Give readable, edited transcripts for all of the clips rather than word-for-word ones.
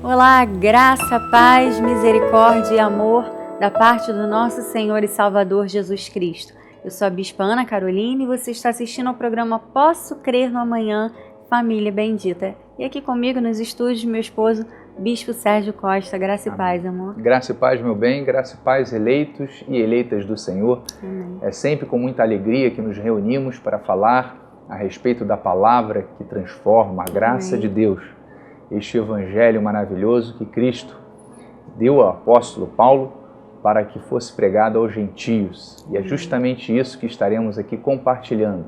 Olá, graça, paz, misericórdia e amor da parte do nosso Senhor e Salvador Jesus Cristo. Eu sou a Bispa Ana Carolina e você está assistindo ao programa Posso Crer no Amanhã, Família Bendita. E aqui comigo nos estúdios, meu esposo, Bispo Sérgio Costa. Graça e paz, amor. Graça e paz, meu bem, graça e paz, eleitos e eleitas do Senhor. Amém. É sempre com muita alegria que nos reunimos para falar a respeito da palavra que transforma, a graça Amém. de Deus. Este evangelho maravilhoso que Cristo deu ao apóstolo Paulo para que fosse pregado aos gentios. E é justamente isso que estaremos aqui compartilhando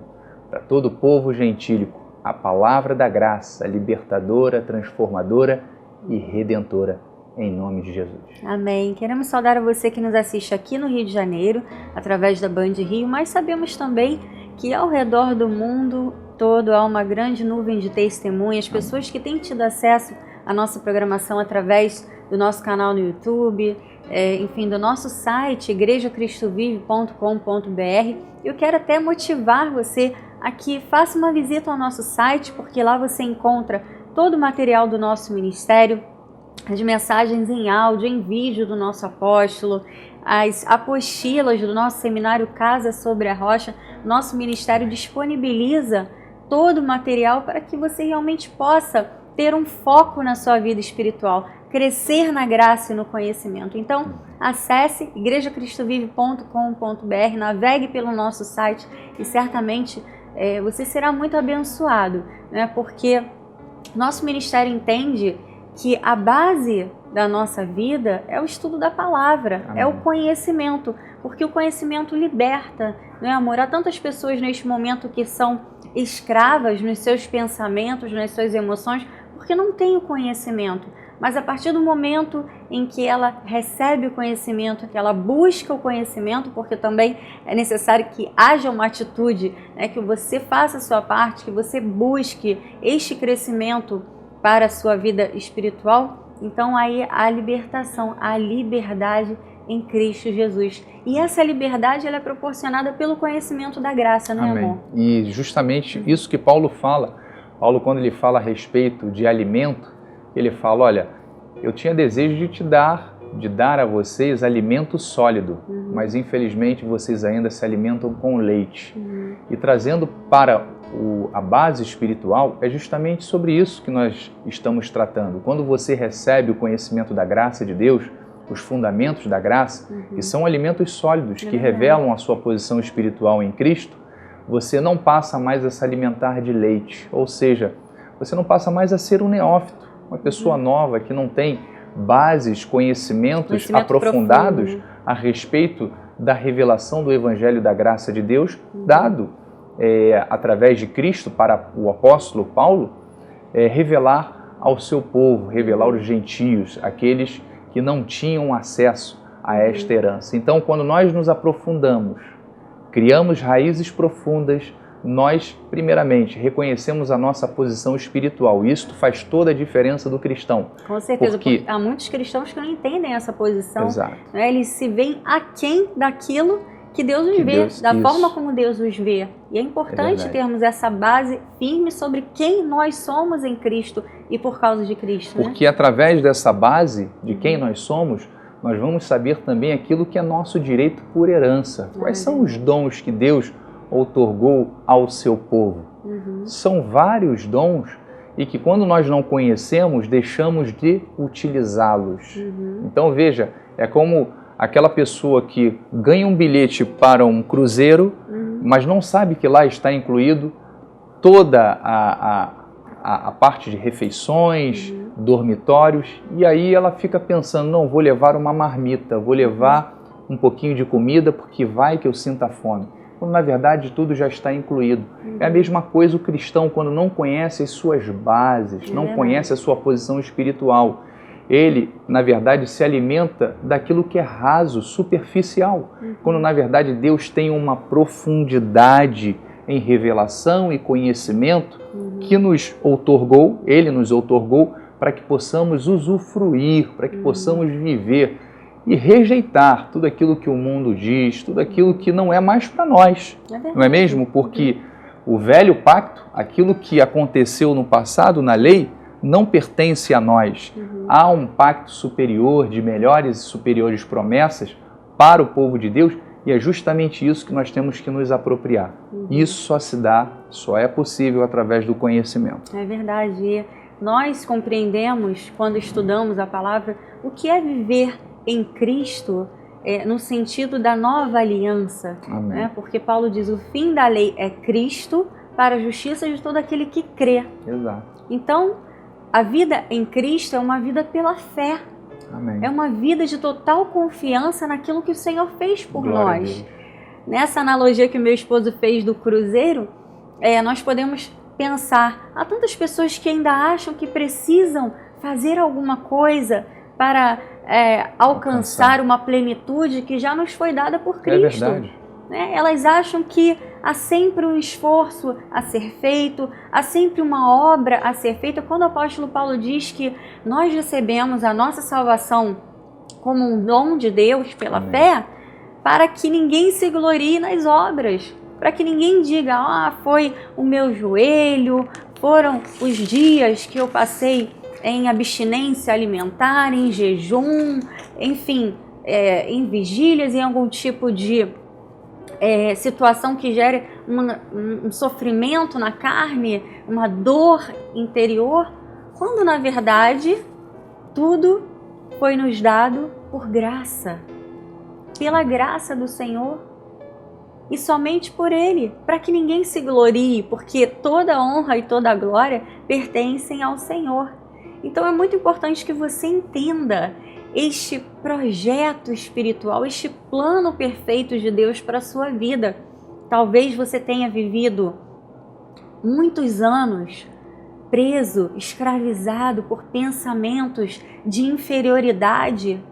para todo o povo gentílico, a palavra da graça, libertadora, transformadora e redentora, em nome de Jesus. Amém. Queremos saudar a você que nos assiste aqui no Rio de Janeiro, através da Band Rio, mas sabemos também que ao redor do mundo todo há uma grande nuvem de testemunhas, pessoas que têm tido acesso à nossa programação através do nosso canal no YouTube, enfim, do nosso site igrejacristovive.com.br. Eu quero até motivar você a que faça uma visita ao nosso site, porque lá você encontra todo o material do nosso ministério, as mensagens em áudio, em vídeo do nosso apóstolo, as apostilas do nosso seminário Casa sobre a Rocha. Nosso ministério disponibiliza todo o material para que você realmente possa ter um foco na sua vida espiritual, crescer na graça e no conhecimento. Então, acesse igrejacristovive.com.br, navegue pelo nosso site e certamente você será muito abençoado, né? Porque nosso ministério entende que a base da nossa vida é o estudo da palavra, Amém. É o conhecimento, porque o conhecimento liberta, né, amor? Há tantas pessoas neste momento que são escravas nos seus pensamentos, nas suas emoções, porque não têm o conhecimento. Mas a partir do momento em que ela recebe o conhecimento, que ela busca o conhecimento, porque também é necessário que haja uma atitude, né, que você faça a sua parte, que você busque este crescimento para a sua vida espiritual, então aí há a libertação, a liberdade em Cristo Jesus. E essa liberdade ela é proporcionada pelo conhecimento da graça, não é, Amém. amor? E justamente isso que Paulo fala. Paulo, quando ele fala a respeito de alimento, ele fala, olha, eu tinha desejo de dar a vocês alimento sólido, mas infelizmente vocês ainda se alimentam com leite. E trazendo para a base espiritual, é justamente sobre isso que nós estamos tratando. Quando você recebe o conhecimento da graça de Deus, os fundamentos da graça, que são alimentos sólidos, que revelam a sua posição espiritual em Cristo, você não passa mais a se alimentar de leite, ou seja, você não passa mais a ser um neófito, uma pessoa nova que não tem bases, conhecimentos aprofundados profundo a respeito da revelação do Evangelho da graça de Deus, dado através de Cristo para o apóstolo Paulo, revelar ao seu povo, revelar aos gentios, aqueles que não tinham acesso a esta herança. Então, quando nós nos aprofundamos, criamos raízes profundas, nós, primeiramente, reconhecemos a nossa posição espiritual. Isso faz toda a diferença do cristão. Com certeza, porque há muitos cristãos que não entendem essa posição. Exato. Né? Eles se veem aquém daquilo que Deus os vê, da forma como Deus os vê. E é importante termos essa base firme sobre quem nós somos em Cristo e por causa de Cristo. Porque através dessa base de quem nós somos, nós vamos saber também aquilo que é nosso direito por herança. Quais são os dons que Deus outorgou ao seu povo? São vários dons e que quando nós não conhecemos, deixamos de utilizá-los. Então veja, é como aquela pessoa que ganha um bilhete para um cruzeiro, mas não sabe que lá está incluído toda a parte de refeições, dormitórios, e aí ela fica pensando, não, vou levar uma marmita, vou levar um pouquinho de comida porque vai que eu sinta fome. Quando na verdade tudo já está incluído. É a mesma coisa o cristão quando não conhece as suas bases, não conhece a sua posição espiritual. Ele, na verdade, se alimenta daquilo que é raso, superficial, quando na verdade Deus tem uma profundidade em revelação e conhecimento que nos outorgou, Ele nos outorgou para que possamos usufruir, para que possamos viver e rejeitar tudo aquilo que o mundo diz, tudo aquilo que não é mais para nós, não é mesmo? Porque o velho pacto, aquilo que aconteceu no passado na lei, não pertence a nós. Há um pacto superior de melhores e superiores promessas para o povo de Deus e é justamente isso que nós temos que nos apropriar. Isso só se dá, só é possível através do conhecimento. É verdade. E nós compreendemos, quando estudamos a palavra, o que é viver em Cristo no sentido da nova aliança. Amém. Né? Porque Paulo diz, o fim da lei é Cristo para a justiça de todo aquele que crê. Exato. Então, a vida em Cristo é uma vida pela fé. Amém. É uma vida de total confiança naquilo que o Senhor fez por Glória a nós. Deus. Nessa analogia que o meu esposo fez do cruzeiro, nós podemos pensar, há tantas pessoas que ainda acham que precisam fazer alguma coisa para alcançar uma plenitude que já nos foi dada por Cristo. É verdade. Né? Elas acham que há sempre um esforço a ser feito, há sempre uma obra a ser feita. Quando o apóstolo Paulo diz que nós recebemos a nossa salvação como um dom de Deus pela Amém. fé, para que ninguém se glorie nas obras, para que ninguém diga, foi o meu joelho, foram os dias que eu passei em abstinência alimentar, em jejum, enfim, em vigílias, em algum tipo de situação que gere um sofrimento na carne, uma dor interior, quando na verdade tudo foi nos dado por graça, pela graça do Senhor e somente por Ele, para que ninguém se glorie, porque toda honra e toda glória pertencem ao Senhor. Então é muito importante que você entenda este projeto espiritual, este plano perfeito de Deus para a sua vida. Talvez você tenha vivido muitos anos preso, escravizado por pensamentos de inferioridade.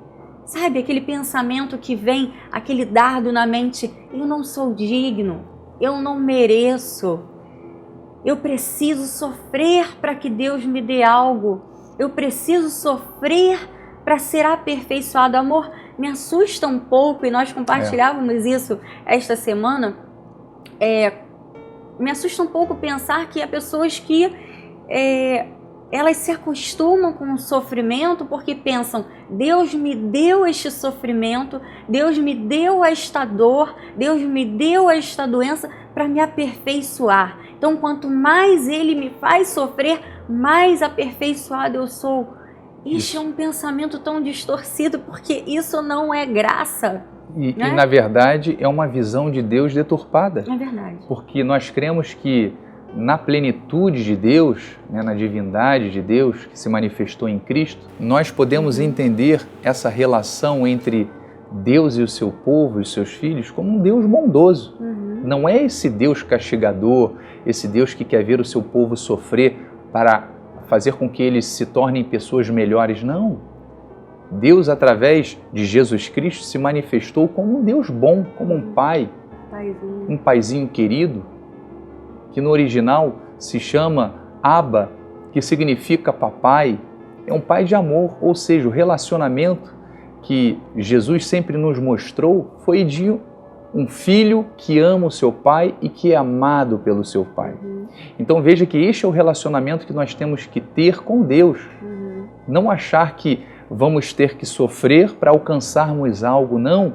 Sabe, aquele pensamento que vem, aquele dardo na mente, eu não sou digno, eu não mereço, eu preciso sofrer para que Deus me dê algo, eu preciso sofrer para ser aperfeiçoado. Amor, me assusta um pouco, e nós compartilhávamos isso esta semana, me assusta um pouco pensar que há pessoas que elas se acostumam com o sofrimento porque pensam, Deus me deu este sofrimento, Deus me deu esta dor, Deus me deu esta doença para me aperfeiçoar. Então, quanto mais Ele me faz sofrer, mais aperfeiçoado eu sou. Este é um pensamento tão distorcido, porque isso não é graça. E na verdade é uma visão de Deus deturpada. É verdade. Porque nós cremos que na plenitude de Deus, na divindade de Deus que se manifestou em Cristo, nós podemos entender essa relação entre Deus e o seu povo e os seus filhos como um Deus bondoso. Não é esse Deus castigador, esse Deus que quer ver o seu povo sofrer para fazer com que eles se tornem pessoas melhores. Não. Deus, através de Jesus Cristo, se manifestou como um Deus bom, como um pai, um paizinho querido, que no original se chama Abba, que significa papai. É um pai de amor, ou seja, o relacionamento que Jesus sempre nos mostrou foi de um filho que ama o seu pai e que é amado pelo seu pai. Então veja que este é o relacionamento que nós temos que ter com Deus. Não achar que vamos ter que sofrer para alcançarmos algo, não,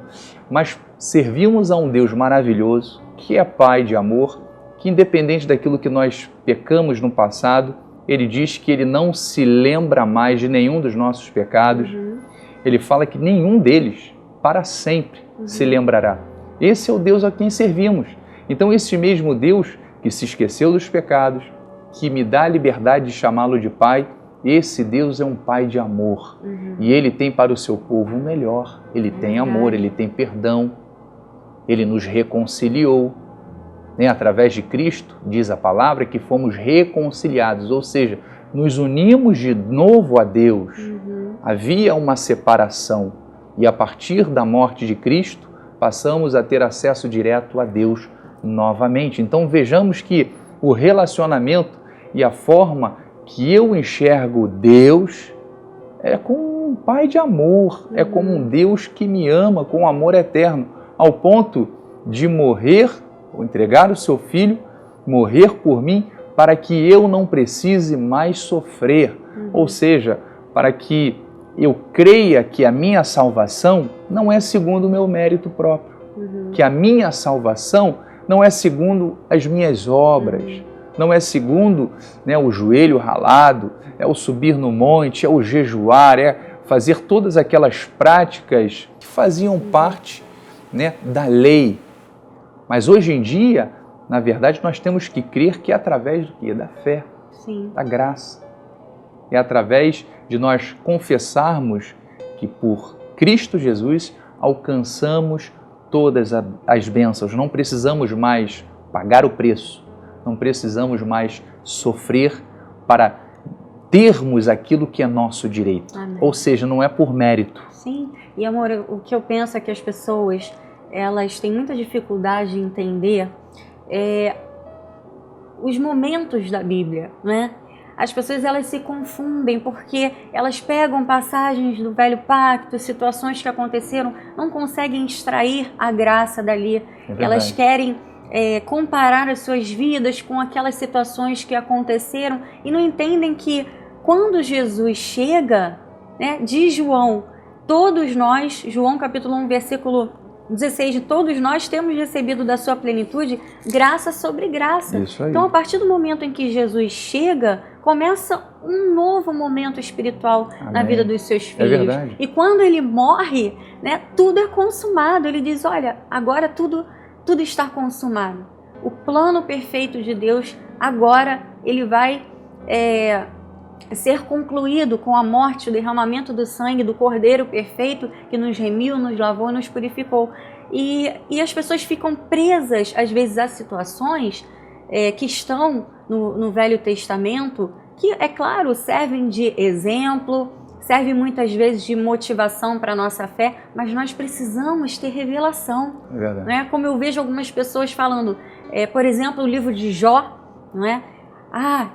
mas servimos a um Deus maravilhoso, que é Pai de amor, que independente daquilo que nós pecamos no passado, Ele diz que Ele não se lembra mais de nenhum dos nossos pecados. Ele fala que nenhum deles, para sempre, se lembrará. Esse é o Deus a quem servimos. Então esse mesmo Deus que se esqueceu dos pecados, que me dá a liberdade de chamá-lo de Pai, esse Deus é um Pai de amor. E Ele tem para o seu povo o melhor. Ele tem amor, Ele tem perdão, Ele nos reconciliou. Através de Cristo, diz a palavra, que fomos reconciliados, ou seja, nos unimos de novo a Deus. Havia uma separação e a partir da morte de Cristo, passamos a ter acesso direto a Deus novamente. Então vejamos que o relacionamento e a forma que eu enxergo Deus é como um Pai de amor, é como um Deus que me ama com amor eterno, ao ponto de morrer, ou entregar o seu Filho, morrer por mim, para que eu não precise mais sofrer, Ou seja, para que eu creia que a minha salvação não é segundo o meu mérito próprio, que a minha salvação não é segundo as minhas obras, não é segundo, né, o joelho ralado, é o subir no monte, é o jejuar, é fazer todas aquelas práticas que faziam parte, né, da lei. Mas hoje em dia, na verdade, nós temos que crer que é através do quê? Da fé, da graça. É através de nós confessarmos que por Cristo Jesus alcançamos todas as bênçãos. Não precisamos mais pagar o preço, não precisamos mais sofrer para termos aquilo que é nosso direito. Amém. Ou seja, não é por mérito. Sim, e amor, o que eu penso é que as pessoas, elas têm muita dificuldade em entender os momentos da Bíblia, né? As pessoas, elas se confundem porque elas pegam passagens do Velho Pacto, situações que aconteceram, não conseguem extrair a graça dali. Elas querem comparar as suas vidas com aquelas situações que aconteceram e não entendem que quando Jesus chega, né, diz João, todos nós, João capítulo 1, versículo 16, todos nós temos recebido da sua plenitude graça sobre graça. Então, a partir do momento em que Jesus chega, começa um novo momento espiritual na vida dos seus filhos. E quando ele morre, né, tudo é consumado. Ele diz, olha, agora tudo está consumado. O plano perfeito de Deus, agora ele vai ser concluído com a morte, o derramamento do sangue do Cordeiro perfeito que nos remiu, nos lavou, nos purificou. E as pessoas ficam presas, às vezes, a situações que estão no Velho Testamento, que, é claro, servem de exemplo, servem muitas vezes de motivação para a nossa fé, mas nós precisamos ter revelação. Né? Como eu vejo algumas pessoas falando, por exemplo, o livro de Jó, não é?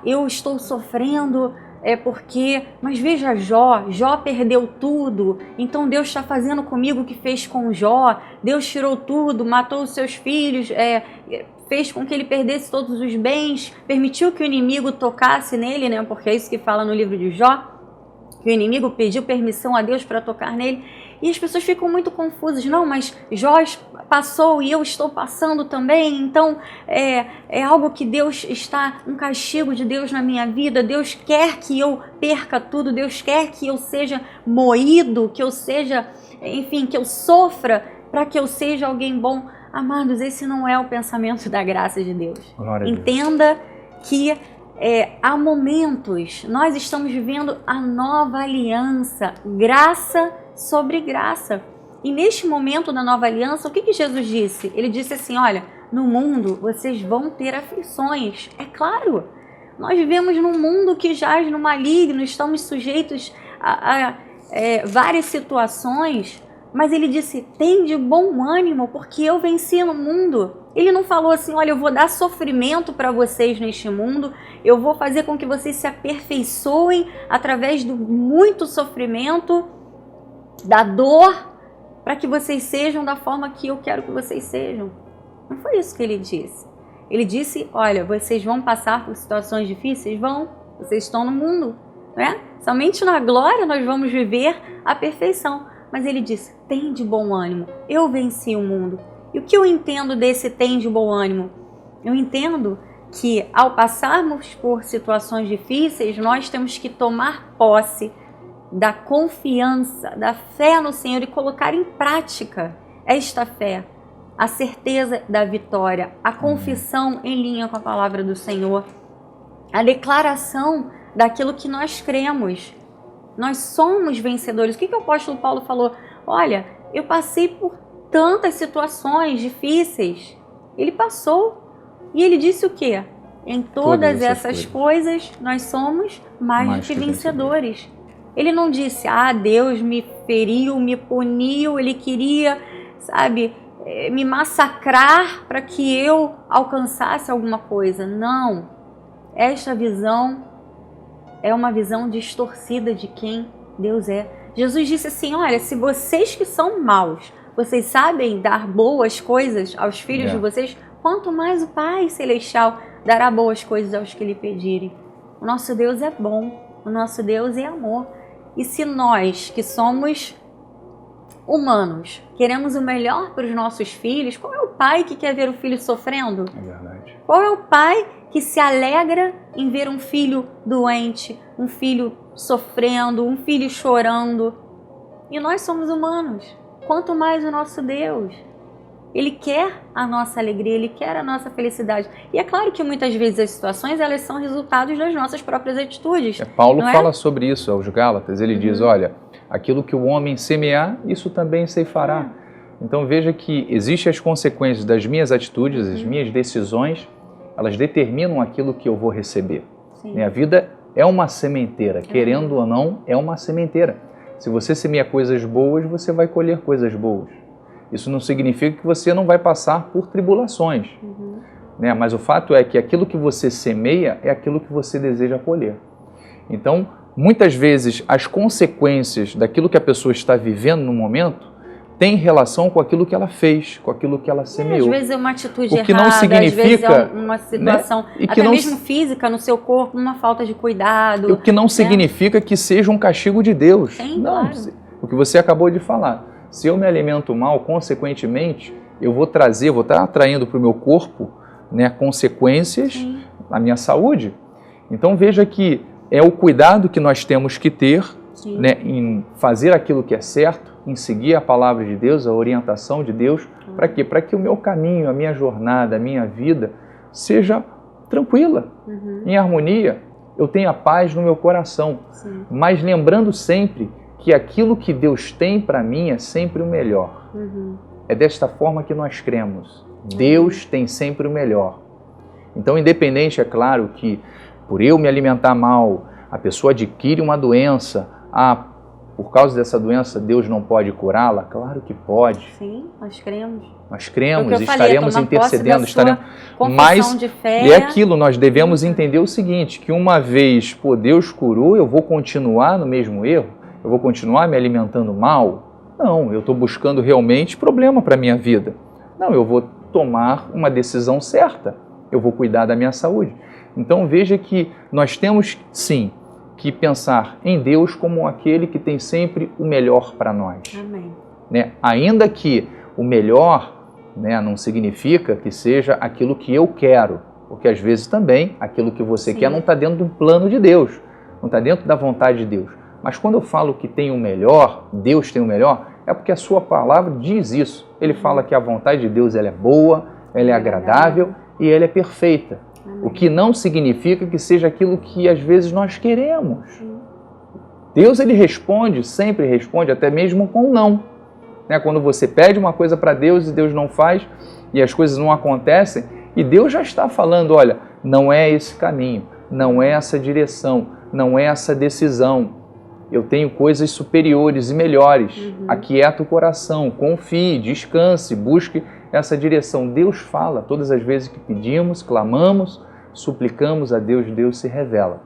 Eu estou sofrendo porque... Mas veja Jó perdeu tudo, então Deus está fazendo comigo o que fez com Jó. Deus tirou tudo, matou os seus filhos, fez com que ele perdesse todos os bens, permitiu que o inimigo tocasse nele, né? Porque é isso que fala no livro de Jó, que o inimigo pediu permissão a Deus para tocar nele. E as pessoas ficam muito confusas. Não, mas Jó passou e eu estou passando também, então é algo que Deus está, um castigo de Deus na minha vida. Deus quer que eu perca tudo, Deus quer que eu seja moído, que eu seja, enfim, que eu sofra para que eu seja alguém bom. Amados, esse não é o pensamento da graça de Deus. Entenda que há momentos, nós estamos vivendo a nova aliança, graça sobre graça. E neste momento da nova aliança, o que Jesus disse? Ele disse assim, olha, no mundo vocês vão ter aflições. É claro, nós vivemos num mundo que jaz no maligno, estamos sujeitos a várias situações, mas ele disse, tem de bom ânimo, porque eu venci no mundo. Ele não falou assim, olha, eu vou dar sofrimento para vocês neste mundo, eu vou fazer com que vocês se aperfeiçoem através do muito sofrimento, da dor, para que vocês sejam da forma que eu quero que vocês sejam. Não foi isso que ele disse. Ele disse, olha, vocês vão passar por situações difíceis? Vão, vocês estão no mundo, né? Somente na glória nós vamos viver a perfeição. Mas ele disse, tem de bom ânimo, eu venci o mundo. E o que eu entendo desse tem de bom ânimo? Eu entendo que ao passarmos por situações difíceis, nós temos que tomar posse da confiança, da fé no Senhor e colocar em prática esta fé, a certeza da vitória, a confissão em linha com a palavra do Senhor, a declaração daquilo que nós cremos. Nós somos vencedores. O que o apóstolo Paulo falou? Olha, eu passei por tantas situações difíceis. Ele passou e ele disse o quê? Em todas essas coisas nós somos mais do que vencedores. Ele não disse, Deus me feriu, me puniu, ele queria, sabe, me massacrar para que eu alcançasse alguma coisa. Não. Esta visão é uma visão distorcida de quem Deus é. Jesus disse assim, olha, se vocês que são maus, vocês sabem dar boas coisas aos filhos de vocês, quanto mais o Pai Celestial dará boas coisas aos que lhe pedirem. O nosso Deus é bom. O nosso Deus é amor. E se nós, que somos humanos, queremos o melhor para os nossos filhos, qual é o pai que quer ver o filho sofrendo? É verdade. Qual é o pai que se alegra em ver um filho doente, um filho sofrendo, um filho chorando? E nós somos humanos. Quanto mais o nosso Deus. Ele quer a nossa alegria, Ele quer a nossa felicidade. E é claro que muitas vezes as situações, elas são resultados das nossas próprias atitudes. Paulo fala sobre isso aos Gálatas. Ele diz, olha, aquilo que o homem semear, isso também ceifará. Então veja que existem as consequências das minhas atitudes, as minhas decisões, elas determinam aquilo que eu vou receber. Minha vida é uma sementeira, querendo ou não, é uma sementeira. Se você semeia coisas boas, você vai colher coisas boas. Isso não significa que você não vai passar por tribulações, né? Mas o fato é que aquilo que você semeia é aquilo que você deseja colher. Então, muitas vezes, as consequências daquilo que a pessoa está vivendo no momento tem relação com aquilo que ela fez, com aquilo que ela semeou. Às vezes é uma atitude errada, não significa, às vezes é uma situação, né? E que até não, mesmo física no seu corpo, uma falta de cuidado. O que não significa que seja um castigo de Deus. Sim, não, claro. O que você acabou de falar. Se eu me alimento mal, consequentemente, eu vou estar atraindo para o meu corpo, né, consequências na minha saúde. Então veja que é o cuidado que nós temos que ter, né, em fazer aquilo que é certo, em seguir a palavra de Deus, a orientação de Deus. Para quê? Para que o meu caminho, a minha jornada, a minha vida seja tranquila, em harmonia, eu tenha paz no meu coração. Mas lembrando sempre que aquilo que Deus tem para mim é sempre o melhor. É desta forma que nós cremos. Deus tem sempre o melhor. Então, independente, é claro, que por eu me alimentar mal, a pessoa adquire uma doença, por causa dessa doença Deus não pode curá-la? Claro que pode. Sim, nós cremos. Nós cremos, estaremos intercedendo, estaremos. Mas de fé. É aquilo, nós devemos entender o seguinte, que uma vez, Deus curou, eu vou continuar no mesmo erro? Eu vou continuar me alimentando mal? Não, eu estou buscando realmente problema para a minha vida. Não, eu vou tomar uma decisão certa. Eu vou cuidar da minha saúde. Então veja que nós temos, sim, que pensar em Deus como aquele que tem sempre o melhor para nós. Amém. Né? Ainda que o melhor, né, não significa que seja aquilo que eu quero, porque às vezes também aquilo que você quer não está dentro do plano de Deus, não está dentro da vontade de Deus. Mas quando eu falo que tem o melhor, Deus tem o melhor, é porque a sua palavra diz isso. Ele fala que a vontade de Deus ela é boa, ela é agradável e ela é perfeita. O que não significa que seja aquilo que às vezes nós queremos. Deus ele responde, sempre responde, até mesmo com não. Né? Quando você pede uma coisa para Deus e Deus não faz e as coisas não acontecem, e Deus já está falando, olha, não é esse caminho, não é essa direção, não é essa decisão. Eu tenho coisas superiores e melhores. Aquieta o coração, confie, descanse, busque essa direção. Deus fala todas as vezes que pedimos, clamamos, suplicamos a Deus, Deus se revela.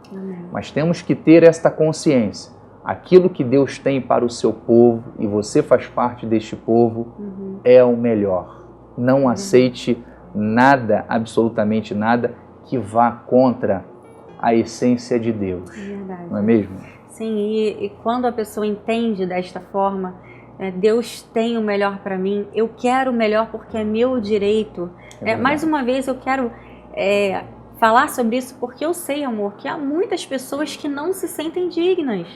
Mas temos que ter esta consciência. Aquilo que Deus tem para o seu povo, e você faz parte deste povo, é o melhor. Não aceite nada, absolutamente nada, que vá contra a essência de Deus. Não é mesmo? Sim, e quando a pessoa entende desta forma, Deus tem o melhor para mim, eu quero o melhor porque é meu direito. Mais uma vez eu quero falar sobre isso porque eu sei, amor, que há muitas pessoas que não se sentem dignas.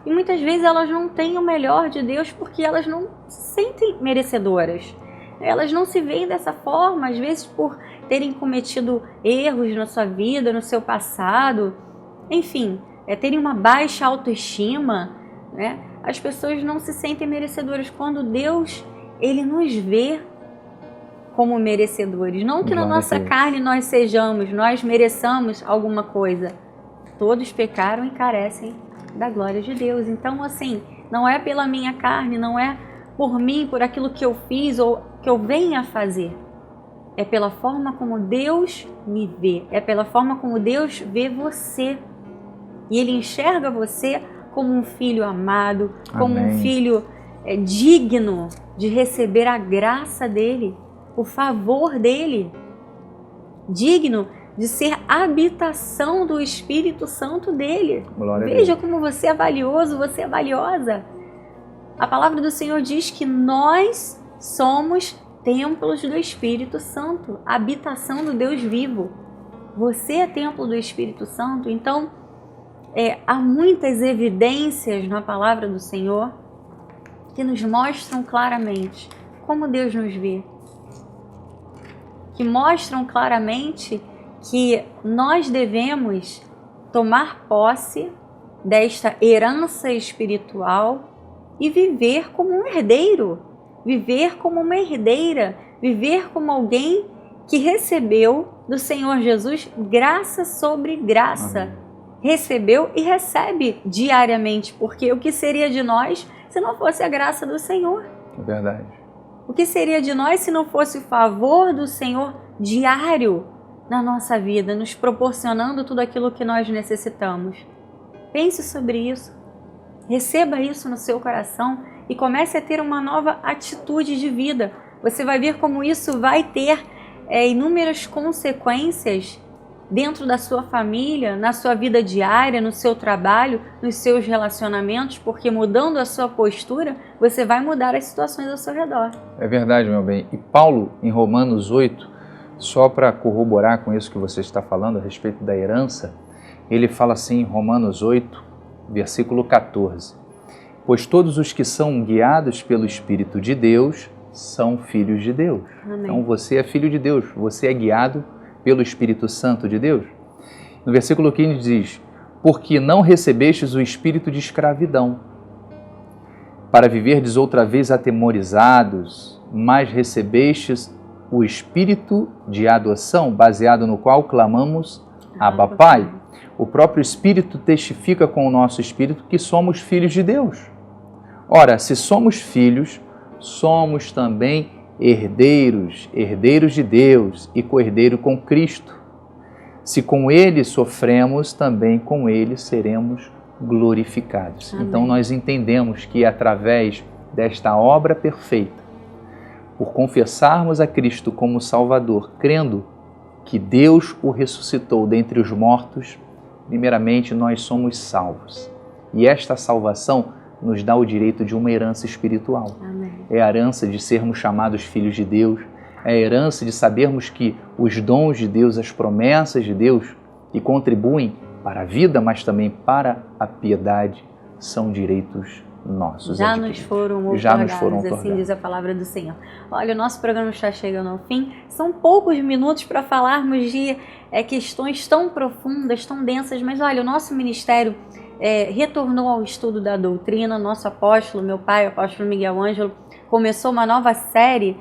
E muitas vezes elas não têm o melhor de Deus porque elas não se sentem merecedoras. Elas não se veem dessa forma, às vezes por terem cometido erros na sua vida, no seu passado, enfim, terem uma baixa autoestima, né? As pessoas não se sentem merecedoras quando Deus, Ele nos vê como merecedores. Não que na nossa carne nós mereçamos alguma coisa. Todos pecaram e carecem da glória de Deus. Então, assim, não é pela minha carne, não é por mim, por aquilo que eu fiz ou que eu venha a fazer. É pela forma como Deus me vê. É pela forma como Deus vê você. E Ele enxerga você como um filho amado, como um filho digno de receber a graça dEle, o favor dEle. Digno de ser habitação do Espírito Santo dele. Glória a Veja Deus. como você é valioso, você é valiosa. A palavra do Senhor diz que nós somos templos do Espírito Santo, habitação do Deus vivo. Você é templo do Espírito Santo, então há muitas evidências na palavra do Senhor que nos mostram claramente como Deus nos vê, que mostram claramente que nós devemos tomar posse desta herança espiritual e viver como um herdeiro, viver como uma herdeira, viver como alguém que recebeu do Senhor Jesus graça sobre graça. Amém. Recebeu e recebe diariamente, porque o que seria de nós se não fosse a graça do Senhor? É verdade. O que seria de nós se não fosse o favor do Senhor diário na nossa vida, nos proporcionando tudo aquilo que nós necessitamos? Pense sobre isso, receba isso no seu coração e comece a ter uma nova atitude de vida. Você vai ver como isso vai ter inúmeras consequências dentro da sua família, na sua vida diária, no seu trabalho, nos seus relacionamentos, porque mudando a sua postura, você vai mudar as situações ao seu redor. É verdade, meu bem. E Paulo, em Romanos 8, só para corroborar com isso que você está falando a respeito da herança, ele fala assim em Romanos 8, versículo 14: pois todos os que são guiados pelo Espírito de Deus são filhos de Deus. Amém. Então você é filho de Deus, você é guiado pelo Espírito Santo de Deus. No versículo 15 diz: porque não recebestes o espírito de escravidão, para viverdes outra vez atemorizados, mas recebestes o espírito de adoção, baseado no qual clamamos Abba Pai. O próprio Espírito testifica com o nosso espírito que somos filhos de Deus. Ora, se somos filhos, somos também herdeiros, herdeiros de Deus e co-herdeiro com Cristo. Se com Ele sofremos, também com Ele seremos glorificados. Amém. Então nós entendemos que através desta obra perfeita, por confessarmos a Cristo como Salvador, crendo que Deus o ressuscitou dentre os mortos, primeiramente nós somos salvos. E esta salvação nos dá o direito de uma herança espiritual. Amém. É a herança de sermos chamados filhos de Deus, é a herança de sabermos que os dons de Deus, as promessas de Deus, que contribuem para a vida, mas também para a piedade, são direitos nossos. Já nos foram otorgados, assim diz a palavra do Senhor. Olha, o nosso programa está chegando ao fim. São poucos minutos para falarmos de questões tão profundas, tão densas, mas olha, o nosso ministério retornou ao estudo da doutrina. Nosso apóstolo, meu pai, o apóstolo Miguel Ângelo, começou uma nova série,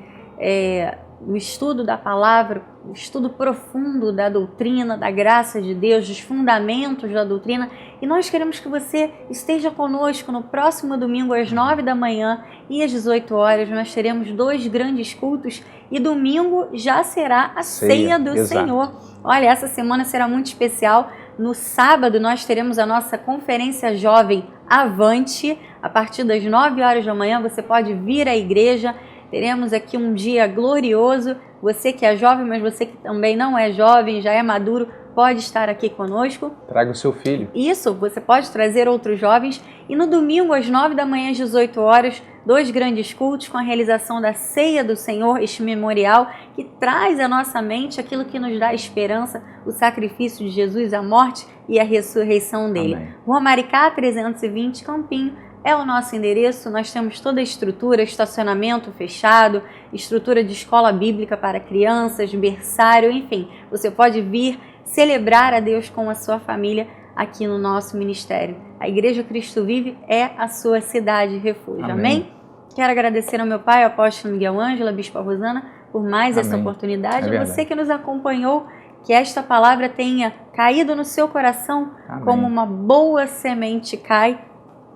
o estudo da palavra, o estudo profundo da doutrina, da graça de Deus, dos fundamentos da doutrina. E nós queremos que você esteja conosco no próximo domingo às 9 da manhã e às 18 horas. Nós teremos 2 grandes cultos e domingo já será a ceia do Senhor. Olha, essa semana será muito especial. No sábado nós teremos a nossa conferência jovem Avante. A partir das 9 horas da manhã você pode vir à igreja. Teremos aqui um dia glorioso. Você que é jovem, mas você que também não é jovem, já é maduro, pode estar aqui conosco. Traga o seu filho. Isso, você pode trazer outros jovens. E no domingo, às 9 da manhã, às 18 horas, 2 grandes cultos com a realização da Ceia do Senhor, este memorial que traz à nossa mente aquilo que nos dá esperança, o sacrifício de Jesus, a morte e a ressurreição dele. Amém. Rua Maricá, 320, Campinho. É o nosso endereço, nós temos toda a estrutura, estacionamento fechado, estrutura de escola bíblica para crianças, berçário, enfim. Você pode vir celebrar a Deus com a sua família aqui no nosso ministério. A Igreja Cristo Vive é a sua cidade de refúgio. Amém? Quero agradecer ao meu pai, ao apóstolo Miguel Ângelo, a bispa Rosana, por mais essa oportunidade. E você que nos acompanhou, que esta palavra tenha caído no seu coração como uma boa semente cai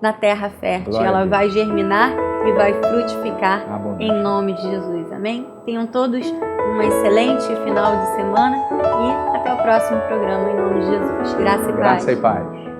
na terra fértil. Ela vai germinar e vai frutificar em nome de Jesus. Amém? Tenham todos um excelente final de semana e até o próximo programa em nome de Jesus. Graça e paz. Graça e paz.